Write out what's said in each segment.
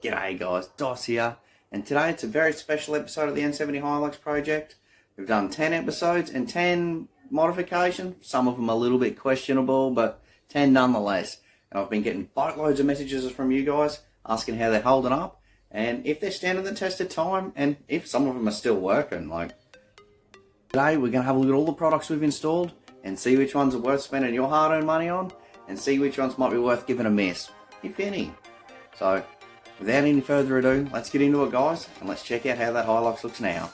G'day guys, Dos here, and today it's a very special episode of the N70 Hilux project. We've done 10 episodes and 10 modifications, some of them a little bit questionable, but 10 nonetheless. And I've been getting boatloads of messages from you guys asking how they're holding up, and if they're standing the test of time, and if some of them are still working. Today we're going to have a look at all the products we've installed, and see which ones are worth spending your hard-earned money on, and see which ones might be worth giving a miss, if any. So, without any further ado, let's get into it guys, and let's check out how that Hilux looks now.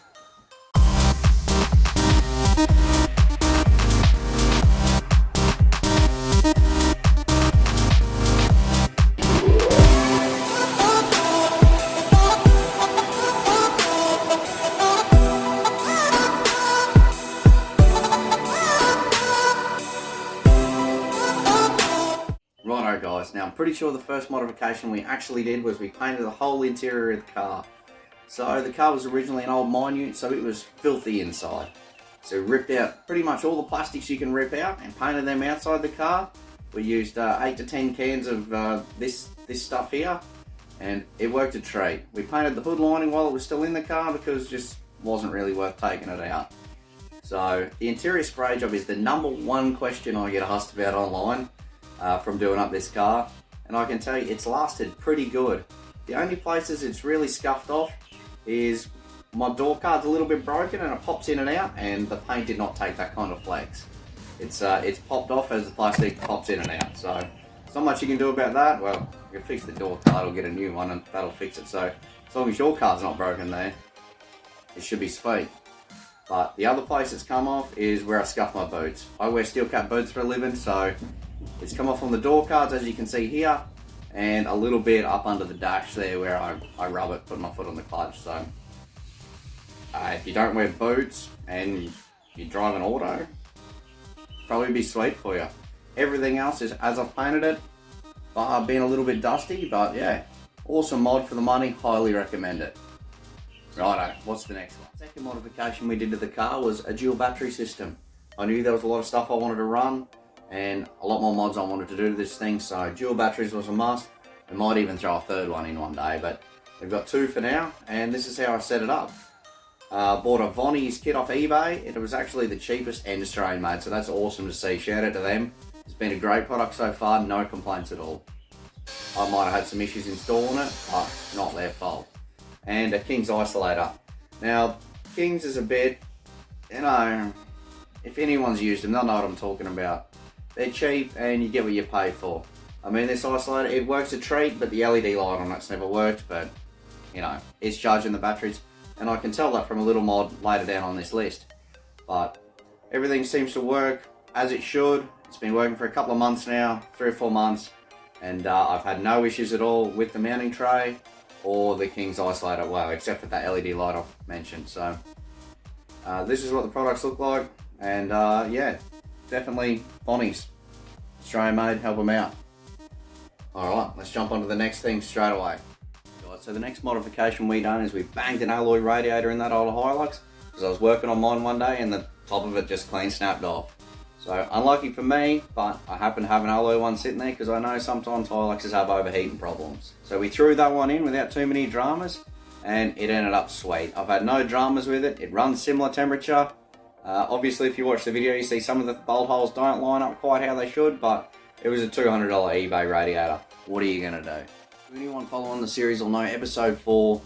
Righto guys, now I'm pretty sure the first modification we actually did was we painted the whole interior of the car. So the car was originally an old Mine Ute, so it was filthy inside. So we ripped out pretty much all the plastics you can rip out and painted them outside the car. We used 8 to 10 cans of this stuff here, and it worked a treat. We painted the hood lining while it was still in the car because it just wasn't really worth taking it out. So the interior spray job is the #1 question I get asked about online. From doing up this car, and I can tell you it's lasted pretty good. The only places it's really scuffed off is my door card's a little bit broken and it pops in and out, and the paint did not take that kind of flex. It's popped off as the plastic pops in and out, so there's not much you can do about that. Well, you can fix the door card or get a new one and that'll fix it. So as long as your card's not broken there, it should be sweet. But the other place it's come off is where I scuff my boots. I wear steel cap boots for a living, so it's come off on the door cards, as you can see here, and a little bit up under the dash there where I rub it, put my foot on the clutch. So if you don't wear boots and you drive an auto, probably be sweet for you. Everything else is as I've painted it, being a little bit dusty, but yeah, awesome mod for the money, highly recommend it. Righto, what's the next one? Second modification we did to the car was a dual battery system. I knew there was a lot of stuff I wanted to run, and a lot more mods I wanted to do to this thing, so dual batteries was a must. We might even throw a third one in one day, but we've got 2 for now, and this is how I set it up. Bought a Vonnie's kit off eBay. It was actually the cheapest and Australian made, so that's awesome to see. Shout out to them. It's been a great product so far, no complaints at all. I might have had some issues installing it, but not their fault. And a King's isolator. Now, King's is a bit, you know, if anyone's used them, they'll know what I'm talking about. They're cheap and you get what you pay for. I mean, this isolator, it works a treat, but the LED light on it's never worked, but you know, it's charging the batteries, and I can tell that from a little mod later down on this list. But everything seems to work as it should. It's been working for a couple of months now, 3 or 4 months, and I've had no issues at all with the mounting tray or the King's isolator, well, except for that LED light I've mentioned. So this is what the products look like, and yeah, definitely Bonnie's. Australian made, help them out. Alright, let's jump onto the next thing straight away. So the next modification we done is we banged an alloy radiator in that old Hilux, because I was working on mine one day and the top of it just clean snapped off. So unlucky for me, but I happen to have an alloy one sitting there because I know sometimes Hiluxes have overheating problems. So we threw that one in without too many dramas, and it ended up sweet. I've had no dramas with it. It runs similar temperature. Obviously, if you watch the video, you see some of the bolt holes don't line up quite how they should, but it was a $200 eBay radiator. What are you going to do? Anyone following the series will know episode 4,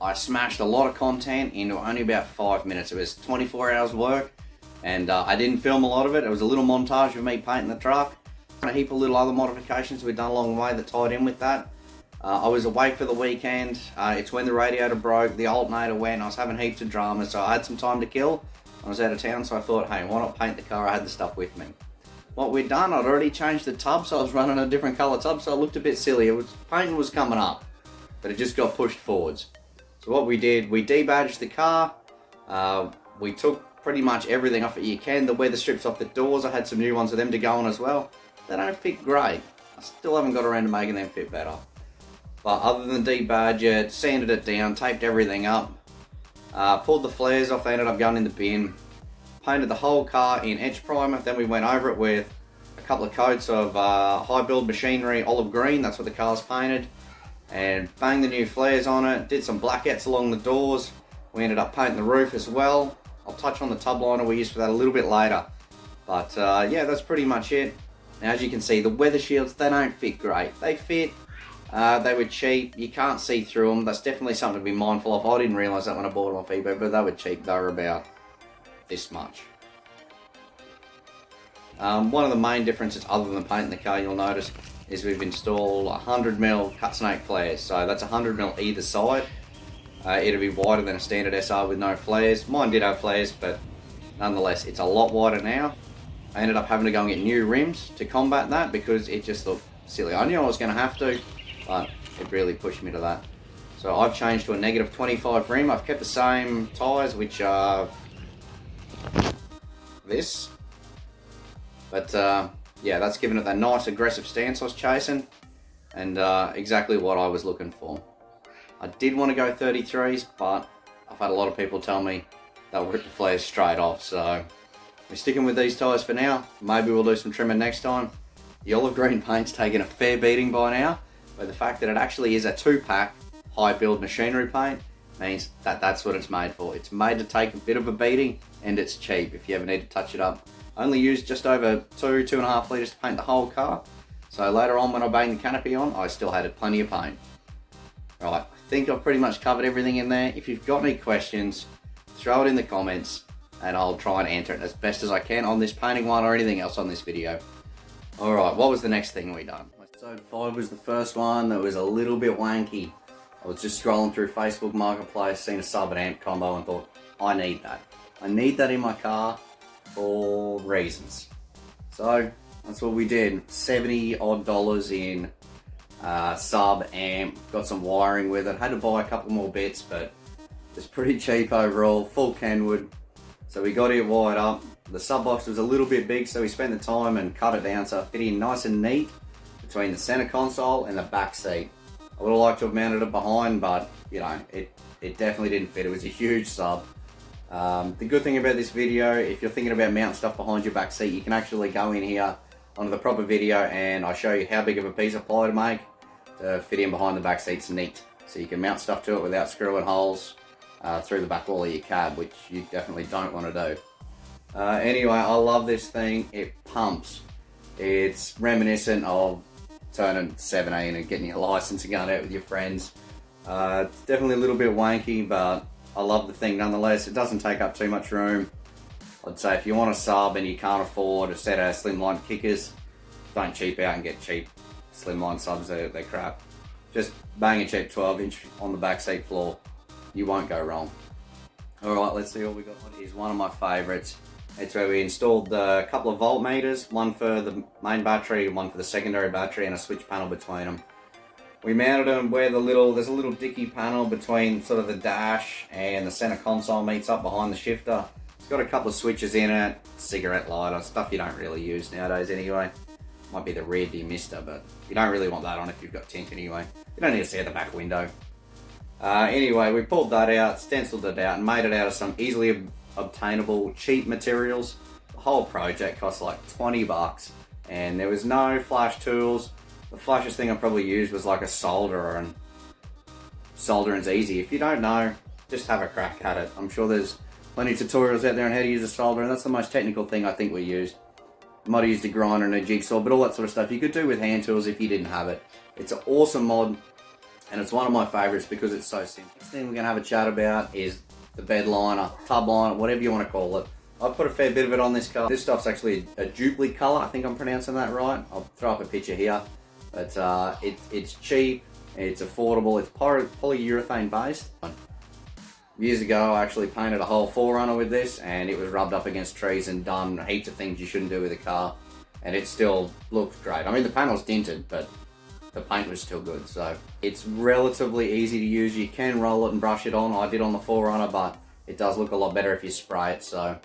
I smashed a lot of content into only about 5 minutes. It was 24 hours work, and I didn't film a lot of it. It was a little montage of me painting the truck, and a heap of little other modifications we'd done along the way that tied in with that. I was away for the weekend. It's when the radiator broke, the alternator went, I was having heaps of drama, so I had some time to kill. I was out of town, so I thought, hey, why not paint the car? I had the stuff with me. What we'd done, I'd already changed the tub, so I was running a different colour tub, so it looked a bit silly. Painting was coming up, but it just got pushed forwards. So what we did, we debadged the car. We took pretty much everything off that you can. The weather strips off the doors, I had some new ones of them to go on as well. They don't fit great. I still haven't got around to making them fit better. But other than debadge it, sanded it down, taped everything up. Pulled the flares off, they ended up going in the bin. Painted the whole car in etch primer, then we went over it with a couple of coats of high build machinery olive green, that's what the car's painted. and banged the new flares on it, did some blackouts along the doors. We ended up painting the roof as well. I'll touch on the tub liner we used for that a little bit later. But yeah, that's pretty much it. Now as you can see, the weather shields, they don't fit great. They fit, they were cheap, you can't see through them. That's definitely something to be mindful of. I didn't realise that when I bought them off eBay, but they were cheap. They were about this much. One of the main differences, other than painting the car, you'll notice, is we've installed 100mm cut snake flares. So that's 100mm either side. It'll be wider than a standard SR with no flares. Mine did have flares, but nonetheless, it's a lot wider now. I ended up having to go and get new rims to combat that because it just looked silly. I knew I was going to have to, but it really pushed me to that. So I've changed to a -25 rim. I've kept the same tyres, which are this. But yeah, that's given it that nice aggressive stance I was chasing, and exactly what I was looking for. I did want to go 33s, but I've had a lot of people tell me they'll rip the flares straight off, so we're sticking with these tyres for now. Maybe we'll do some trimming next time. The olive green paint's taken a fair beating by now, but the fact that it actually is a 2-pack high build machinery paint means that that's what it's made for. It's made to take a bit of a beating, and it's cheap if you ever need to touch it up. I only used just over 2.5 litres to paint the whole car, so later on when I banged the canopy on, I still had plenty of paint. Right, I think I've pretty much covered everything in there. If you've got any questions, throw it in the comments, and I'll try and answer it as best as I can on this painting one or anything else on this video. Alright, what was the next thing we done? Episode 5 was the first one that was a little bit wanky. I was just scrolling through Facebook Marketplace, seen a sub and amp combo and thought, I need that. I need that in my car for reasons. So that's what we did. $70 odd in sub amp, got some wiring with it. Had to buy a couple more bits, but it's pretty cheap overall. Full Kenwood. So we got it wired up. The sub box was a little bit big, so we spent the time and cut it down so it fit in nice and neat between the center console and the back seat. I would have liked to have mounted it behind, but you know, it definitely didn't fit. It was a huge sub. The good thing about this video, if you're thinking about mounting stuff behind your back seat, you can actually go in here onto the proper video and I show you how big of a piece of ply to make to fit in behind the back seats neat. So you can mount stuff to it without screwing holes through the back wall of your cab, which you definitely don't want to do. Anyway, I love this thing. It pumps. It's reminiscent of turning 17 and getting your license and going out with your friends. It's definitely a little bit wanky, but I love the thing nonetheless. It doesn't take up too much room. I'd say if you want a sub and you can't afford a set of slimline kickers, don't cheap out and get cheap slimline subs. They're crap. Just bang a cheap 12-inch on the back seat floor. You won't go wrong. Alright, let's see what we got. Here's one of my favourites. It's where we installed a couple of voltmeters, one for the main battery, one for the secondary battery, and a switch panel between them. We mounted them where there's a little dicky panel between sort of the dash and the center console meets up behind the shifter. It's got a couple of switches in it, cigarette lighter, stuff you don't really use nowadays anyway. Might be the rear demister, but you don't really want that on if you've got tint anyway. You don't need to see out the back window. Anyway, we pulled that out, stenciled it out, and made it out of some easily obtainable cheap materials. The whole project cost like 20 bucks, and there was no flash tools. The flashest thing I probably used was like a solderer, and soldering's easy. If you don't know, just have a crack at it. I'm sure there's plenty of tutorials out there on how to use a solder, and that's the most technical thing I think we used. Might have used a grinder and a jigsaw, but all that sort of stuff you could do with hand tools if you didn't have it. It's an awesome mod, and it's one of my favourites because it's so simple. Next thing we're going to have a chat about is the bed liner, tub liner, whatever you want to call it. I've put a fair bit of it on this car. This stuff's actually a duplicate colour, I think I'm pronouncing that right. I'll throw up a picture here. But it's cheap, it's affordable, it's polyurethane based. Years ago I actually painted a whole 4Runner with this, and it was rubbed up against trees and done heaps of things you shouldn't do with a car, and it still looks great. I mean, the panel's tinted, but the paint was still good. So it's relatively easy to use. You can roll it and brush it on. I did on the 4Runner, but it does look a lot better if you spray it. So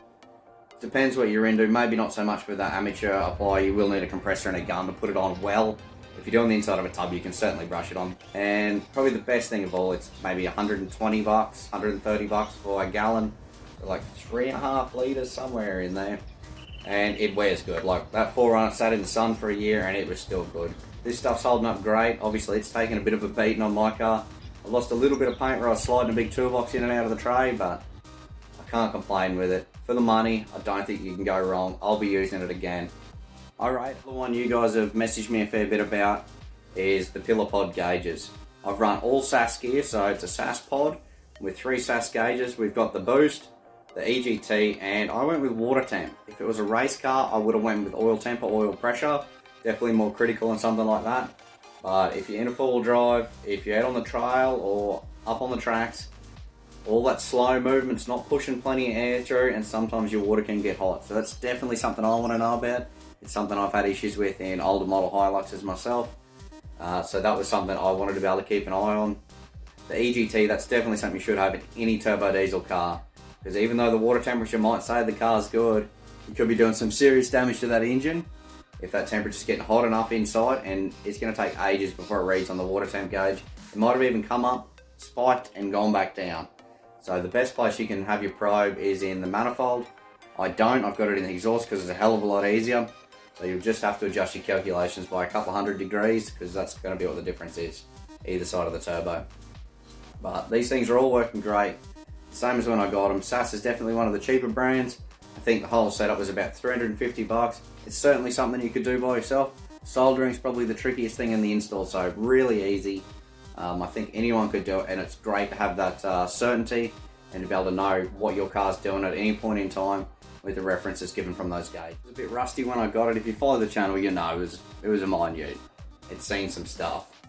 depends what you're into. Maybe not so much with that amateur apply. You will need a compressor and a gun to put it on well. If you're doing the inside of a tub, you can certainly brush it on. And probably the best thing of all, it's maybe 120 bucks, 130 bucks for a gallon, like 3.5 litres, somewhere in there. And it wears good. Like that 4Runner sat in the sun for a year and it was still good. This stuff's holding up great. Obviously it's taken a bit of a beating on my car. I lost a little bit of paint where I was sliding a big toolbox in and out of the tray, but I can't complain with it. For the money, I don't think you can go wrong. I'll be using it again. Alright, the one you guys have messaged me a fair bit about is the pillar pod gauges. I've run all SAS gear, so it's a SAS pod with 3 SAS gauges. We've got the boost, the EGT, and I went with water temp. If it was a race car, I would have went with oil temp or oil pressure. Definitely more critical and something like that. But if you're in a four-wheel drive, if you're out on the trail or up on the tracks, all that slow movement's not pushing plenty of air through, and sometimes your water can get hot. So that's definitely something I want to know about. It's something I've had issues with in older model Hiluxes myself. So that was something I wanted to be able to keep an eye on. The EGT, that's definitely something you should have in any turbo diesel car. Because even though the water temperature might say the car's good, you could be doing some serious damage to that engine if that temperature's getting hot enough inside, and it's going to take ages before it reads on the water temp gauge. It might have even come up, spiked, and gone back down. So the best place you can have your probe is in the manifold. I've got it in the exhaust because it's a hell of a lot easier. So you'll just have to adjust your calculations by a couple hundred degrees, because that's going to be what the difference is, either side of the turbo. But these things are all working great. Same as when I got them. SAS is definitely one of the cheaper brands. I think the whole setup was about 350 bucks. It's certainly something you could do by yourself. Soldering is probably the trickiest thing in the install, so really easy. I think anyone could do it, and it's great to have that certainty and to be able to know what your car's doing at any point in time with the references given from those gauges. It was a bit rusty when I got it. If you follow the channel, you know it was a Mine Ute. It's seen some stuff,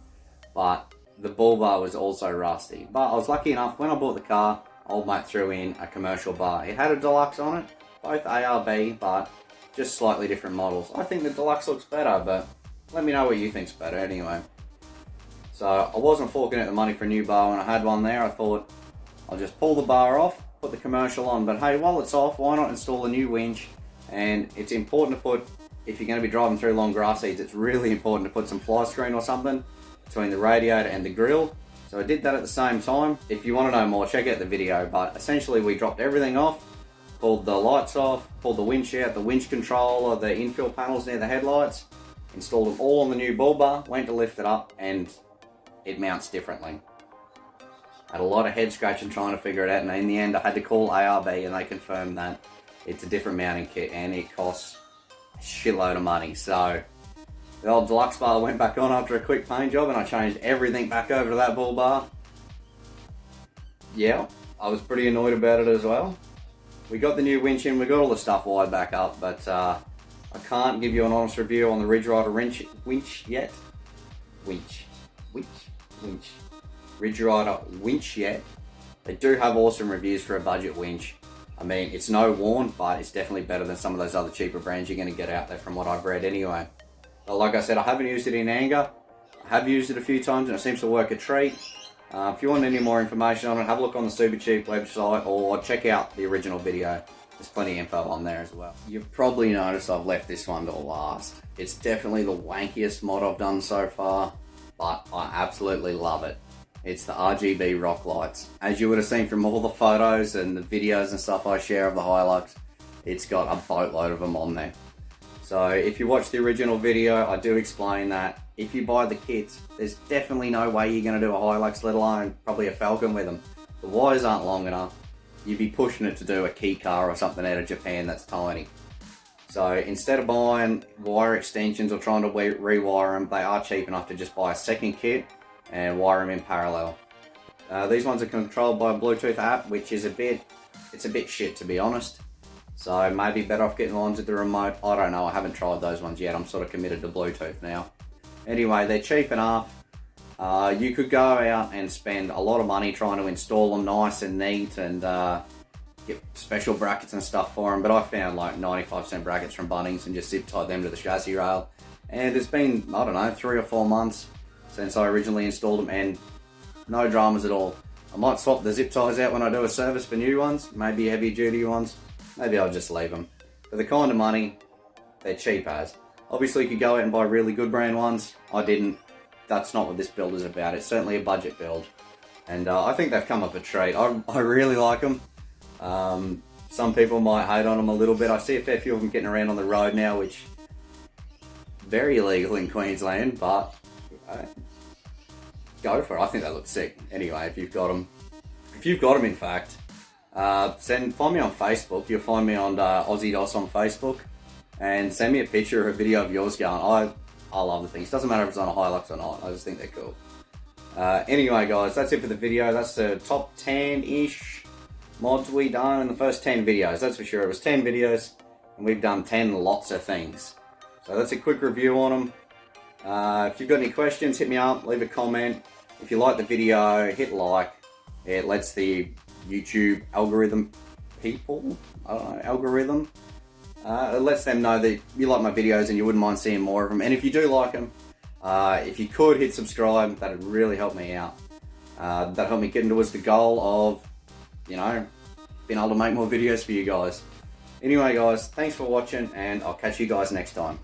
but the BULLBAR was also rusty. But I was lucky enough, when I bought the car, old mate threw in a commercial bar. It had a deluxe on it, both ARB, but just slightly different models. I think the deluxe looks better, but let me know what you think's better anyway. So I wasn't forking out the money for a new bar when I had one there. I thought I'll just pull the bar off, put the commercial on, but hey, while it's off, why not install a new winch? And it's important to put, if you're going to be driving through long grass seeds, it's really important to put some fly screen or something between the radiator and the grill. So I did that at the same time. If you want to know more, check out the video, but essentially we dropped everything off, pulled the lights off, pulled the winch out, the winch controller, the infill panels near the headlights, installed them all on the new BULLBAR, went to lift it up, and it mounts differently. Had a lot of head scratching trying to figure it out, and in the end I had to call ARB and they confirmed that it's a different mounting kit and it costs a shitload of money. So the old deluxe bar went back on after a quick paint job, and I changed everything back over to that BULLBAR. Yeah, I was pretty annoyed about it as well. We got the new winch in, we got all the stuff wired back up, but I can't give you an honest review on the Ridge Rider winch yet. Winch. Ridge Rider winch yet. They do have awesome reviews for a budget winch. I mean, it's no Warn, but it's definitely better than some of those other cheaper brands you're going to get out there from what I've read anyway. But like I said, I haven't used it in anger. I have used it a few times and it seems to work a treat. If you want any more information on it, have a look on the Super Cheap website or check out the original video. There's plenty of info on there as well. You've probably noticed I've left this one to last. It's definitely the wankiest mod I've done so far, but I absolutely love it. It's the RGB rock lights. As you would have seen from all the photos and the videos and stuff I share of the Hilux, it's got a boatload of them on there. So if you watch the original video, I do explain that if you buy the kits, there's definitely no way you're going to do a Hilux, let alone probably a Falcon with them. The wires aren't long enough. You'd be pushing it to do a key car or something out of Japan that's tiny. So instead of buying wire extensions or trying to rewire them, they are cheap enough to just buy a second kit and wire them in parallel. These ones are controlled by a Bluetooth app, which is a bit shit, to be honest. So maybe better off getting the ones with the remote. I don't know, I haven't tried those ones yet. I'm sort of committed to Bluetooth now. Anyway, they're cheap enough. You could go out and spend a lot of money trying to install them nice and neat and get special brackets and stuff for them, but I found like 95% brackets from Bunnings and just zip tied them to the chassis rail. And it's been, I don't know, 3 or 4 months since I originally installed them, and no dramas at all. I might swap the zip ties out when I do a service for new ones, maybe heavy duty ones. Maybe I'll just leave them. For the kind of money, they're cheap as. Obviously you could go out and buy really good brand ones. I didn't. That's not what this build is about. It's certainly a budget build. And I think they've come up a treat. I really like them. Some people might hate on them a little bit. I see a fair few of them getting around on the road now, which very illegal in Queensland, but go for it. I think they look sick. Anyway, if you've got them, in fact, find me on Facebook. You'll find me on Aussie DOS on Facebook, and send me a picture or a video of yours going. I love the things. Doesn't matter if it's on a Hilux or not. I just think they're cool. Anyway, guys, that's it for the video. That's the top 10-ish mods we done in the first 10 videos. That's for sure. It was 10 videos, and we've done 10 lots of things. So that's a quick review on them. If you've got any questions, hit me up, leave a comment. If you like the video, hit like. It lets the YouTube algorithm people, algorithm, it lets them know that you like my videos and you wouldn't mind seeing more of them. And if you do like them, if you could hit subscribe, that'd really help me out. That'd help me get towards the goal of, being able to make more videos for you guys. Anyway, guys, thanks for watching, and I'll catch you guys next time.